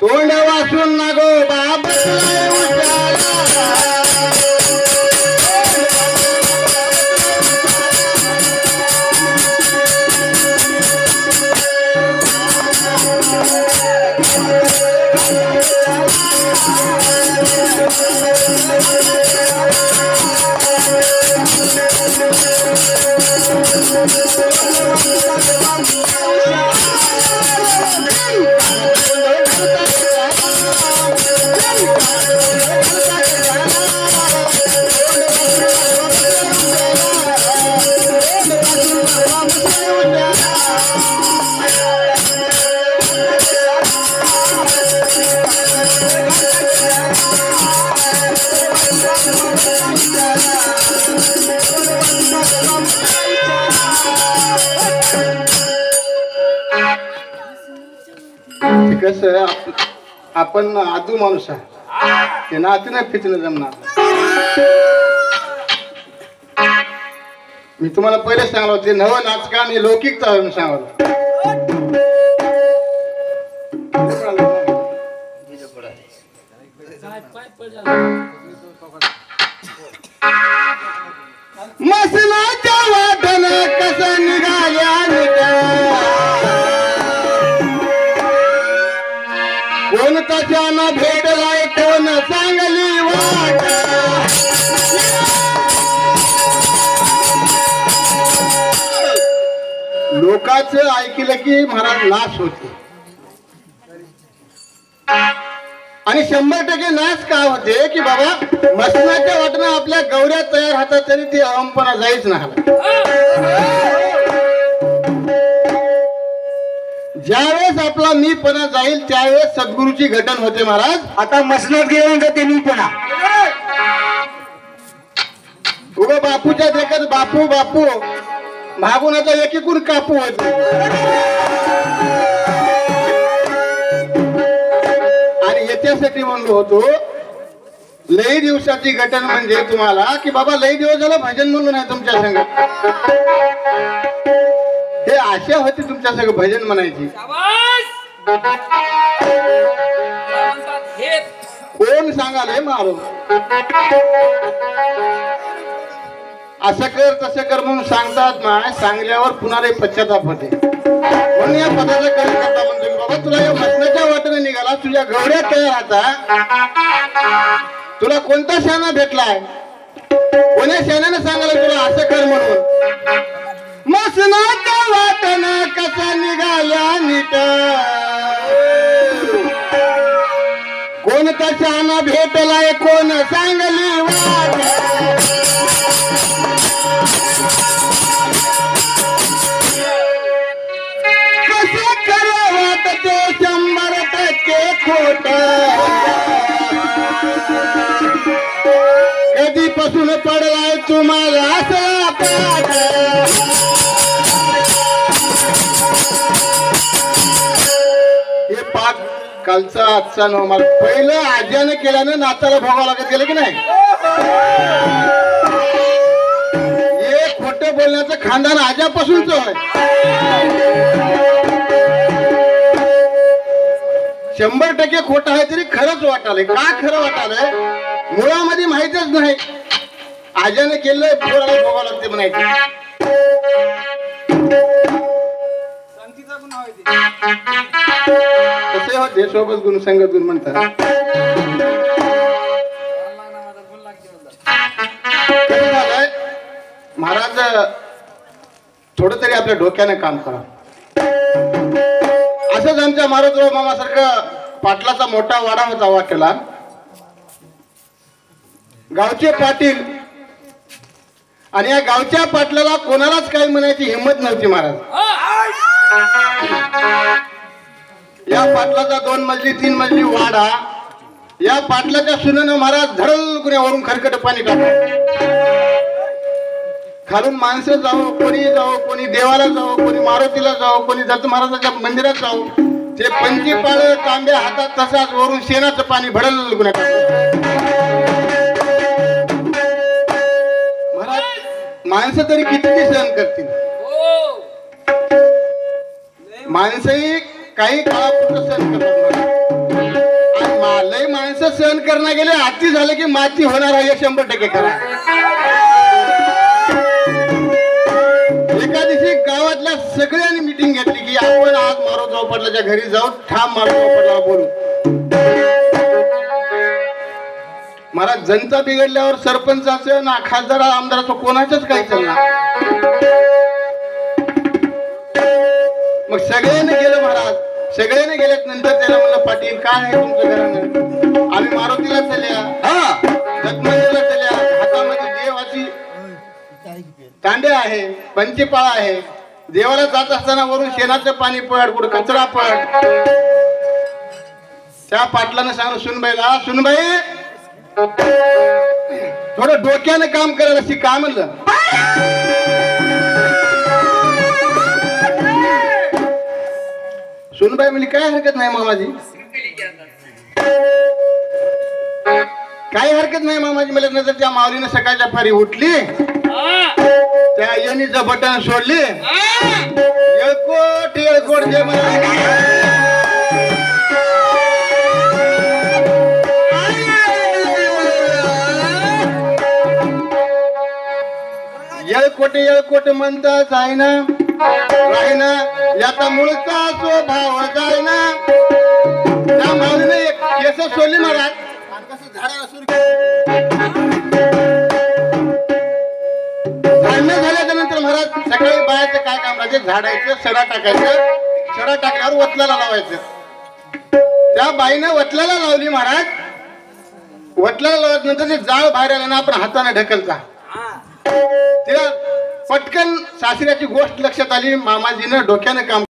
तोंड वाचून नागो बाबा कस आपण आदू माणूस आहे ते नातीनं फिचणं जमणार. मी तुम्हाला पहिले सांगलो ते नवं नाचकाम हे लौकिक चालून सांगलो. मसनाच्या वाटण कसं निघाल्या कोण त्याच्यानं भेटलाय कोण चांगली वाट. लोकांचं ऐकलं की महाराज नाश होते आणि 100% नाश का होते की बाबा मसनाच्या वाटणं आपल्या गौऱ्या तयार होतात तरी ते अहमपणा जाईच नाही. ज्यावेळेस आपला मीपणा जाईल त्यावेळेस सद्गुरूची घटन होते महाराज. आता मसनात गेलं का ते मीपणा उगा बापूच्या देखत बापू बापू मागून आता एकीकून कापू होते. आणि याच्यासाठी म्हणलो होतो लई दिवसाची घटन म्हणजे तुम्हाला की बाबा लई दिवस झाला भजन म्हणलो नाही तुमच्या संग. हे आशा होती तुमच्या संग भजन म्हणायची. कोण सांगाल मारो असं कर तसं कर म्हणून सांगतात ना. सांगल्यावर पुन्हा पश्चाताप होते म्हणून या पदाचा कमी करता म्हणतो बाबा तुला या मसनाच्या वाटेने निघाला तुझ्या गवड्या तयार आता तुला कोणता शाना भेटलाय कोण्या शाण्याने सांगायला तुला असं कर म्हणून. मसनाच्या वाटेने कसा निघाल्या नीट कोणता शाना भेटलाय कोण सांगली वाट. कसे खरं वाटते 100% खोट कधीपासून पडलाय तुम्हाला असा पाठ. हे पाठ कालचा आजचा न मला पहिलं आज्याने केल्यानं नाचाला भोगावं लागत गेलं की नाही. हे खोटं बोलण्याचं खानदान आज्यापासूनच आहे. 100% खोटं आहे तरी खरंच वाटालंय. का खरं वाटालंय मुळामध्ये माहितच नाही. आज्याने केलंय पोराला भोगावं लागते म्हणायचं. कसे होते सोबत गुण संगत गुण म्हणतात. महाराज थोडं तरी आपल्या डोक्याने काम करा. असंच आमच्या मारुतराव मामासारखं पाटलाचा मोठा वाडा होता वाटेला. गावचे पाटील आणि या गावच्या पाटलाला कोणालाच काही म्हणायची हिंमत नव्हती महाराज. या पाटलाचा 2 मजली 3 मजली वाडा. या पाटलाच्या सुनेनं महाराज धडल गुन्ह्यावरून खरकट पाणी टाकलं. खालून माणसं जावं कोणी देवाला जावं कोणी मारुतीला जावं कोणी दत्त महाराजाच्या मंदिरात जावं ते पंची पाळ तांब्या हातात तसाच वरून शेणाचं पाणी भडल गुन्हा टाकलं. महाराज माणसं तरी किती सहन करतील. माणसंही काही काळापुरतं सहन करतात आणि लय माणसं सहन करणं गेले अति झालं की माती होणार आहे 100% खरा. एका दिवशी गावातल्या सगळ्यांनी मिटिंग घेतली की आपण आज मारो चौपटलाच्या घरी जाऊ ठाम मारो चौपटला बोलू. महाराज जनता बिघडल्यावर सरपंचाचं ना खासदार आमदाराचं कोणाचंच काही चालणार. मग सगळ्यांनी गेलं महाराज. सगळ्यांनी गेल्यात नंतर त्याला म्हणलं पाटील काय आहे तुमचं घरानं. आम्ही मारुतीला चल्या जगमंदिरला चल्या. हातामध्ये देवाची तांडे आहे पंचपाळा आहे. देवाला जात असताना वरून शेणाचं पाणी पड कुठं कचरा पड. त्या पाटलानं सांगितलं सुनबाईला सुनबाई थोडं डोक्यानं काम करायला शिक. काय म्हणलं सुनबाई म्हणजे काय हरकत नाही मामाजी. काही हरकत नाही मामाजी. मला नंतर त्या माऊलीनं सकाळच्या फारी उठली त्या येणीचं बटन सोडली येळकोट येळकोट जे येळकोटे येळकोट म्हणता जायना राहिना याचा मूळचा स्वभाव जायना. त्या माऊलीने एक केस सोडली महाराज कसं झाडाला सुरू झाडणं झाल्याच्या नंतर महाराज सकाळी बायाचं काय काम राहायचं झाडायचं सडा टाकायचं. सडा टाकल्यावर वतलाला लावायचं. त्या बाईनं वतलाला लावली महाराज. वतलाला लावल्यानंतर ते जाळ बाहेर आलं ना आपण हाताने ढकलता. तिला पटकन सासऱ्याची गोष्ट लक्षात आली. मामाजीनं डोक्यानं काम